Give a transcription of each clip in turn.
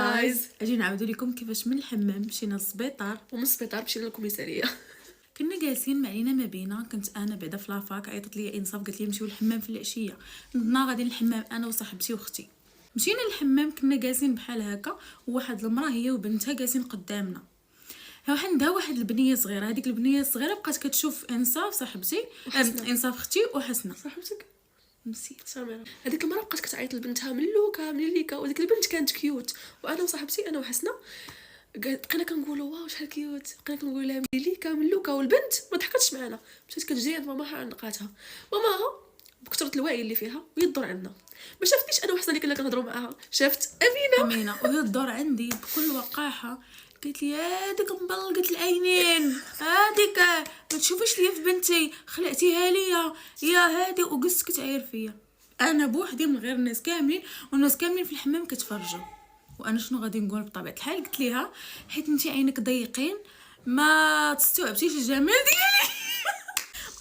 جايز اجي نعاودوا لكم كيفاش من الحمام مشينا للسبيطار ومن السبيطار مشينا للكوميساريه. كنا جالسين معينا ما بينا. كنت انا بعدا في لافاك، عيطت لي انصاف قالت لي نمشيو للحمام في العشيه. نضنا غادي للحمام انا وصاحبتي واختي. مشينا للحمام، كنا جالسين بحال هكا وواحد المراه هي وبنتها جالسين قدامنا. عندها واحد البنيه صغيره، هذيك البنيه الصغيره بقات كتشوف انصاف صاحبتي انصاف اختي وحسنه صاحبتك نسيت سامره. هذيك المره بقات كتعيط لبنتها من لوكا من ليكا، وديك البنت كانت كيوت، وانا وصاحبتي انا وحسنه بقينا كنقولوا واو شحال كيوت، بقينا كنقول لها ليكا من لوكا، والبنت ما ضحكتش معنا، مشات كتجري عند ماماها عنقاتها. ماماها بكثره الوعي اللي فيها وهي الدور عندنا ما شافتنيش انا وحسنه اللي كنا كنهضروا معاها، شافت امينه وهي الدور عندي بكل وقاحه. قالت لي هذيك مبلقت العينين، هذيك ما تشوفيش ليا في بنتي، خلعتيها ليا يا هادي، وقصت كتعاير فيا انا بوحدي من غير الناس كاملين، والناس كاملين في الحمام كتفرجوا. وانا شنو غادي نقول بطبيعه الحال؟ قلت ليها حيت انتي عينك ضيقين ما تستوعبتيش الجمال ديالي.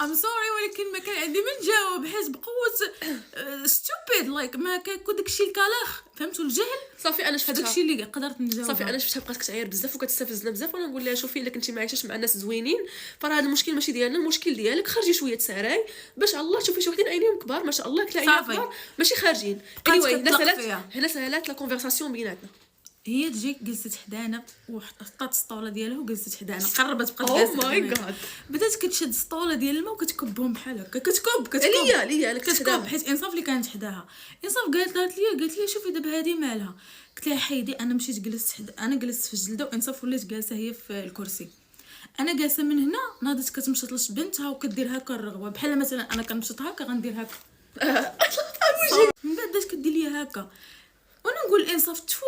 ام سوري، ولكن ما كان عندي من جاوب حيت بقوه ستوبيد لايك ما كيكون داكشي الكلاخ، فهمتوا الجهل. صافي انا شفتها، داكشي اللي قدرت نجاوب. صافي انا شفتها بقات كتعاير بزاف وكتستفزنا بزاف، وانا نقول لها شوفي الا كنتي ما عايشاش مع الناس زوينين فراه هذا المشكل ماشي ديالنا، المشكل ديالك، خرجي شويه تساراي باش الله تشوفي شي وحدين عينيهم كبار ما شاء الله، كلا عينيهم كبار ماشي خارجين. هنا سهلات لا كونفرساسيون بيناتنا. هي تجي جلست حدانا وحطات السطوله ديالها وجلست حدانا، قربت بقات جالسه. او ماي جاد، بدات كتشد السطوله ديال الماء وكتكبهم بحال هكا، كتكب ليا كتكب حيت انصاف اللي كانت حداها. انصاف قالت لي شوفي دابا هذه مالها. قلت لها حيدي. انا مشيت جلست انا جلست في الجلده، وانصاف ولات جالسه هي في الكرسي. انا جالسه من هنا ناضت كتمشط بنتها وكدير هكا الرغوه، بحال مثلا انا كنمشط هكا غندير هكا. من بعد بدات كدير ليا هكا، وانا نقول انصاف تفو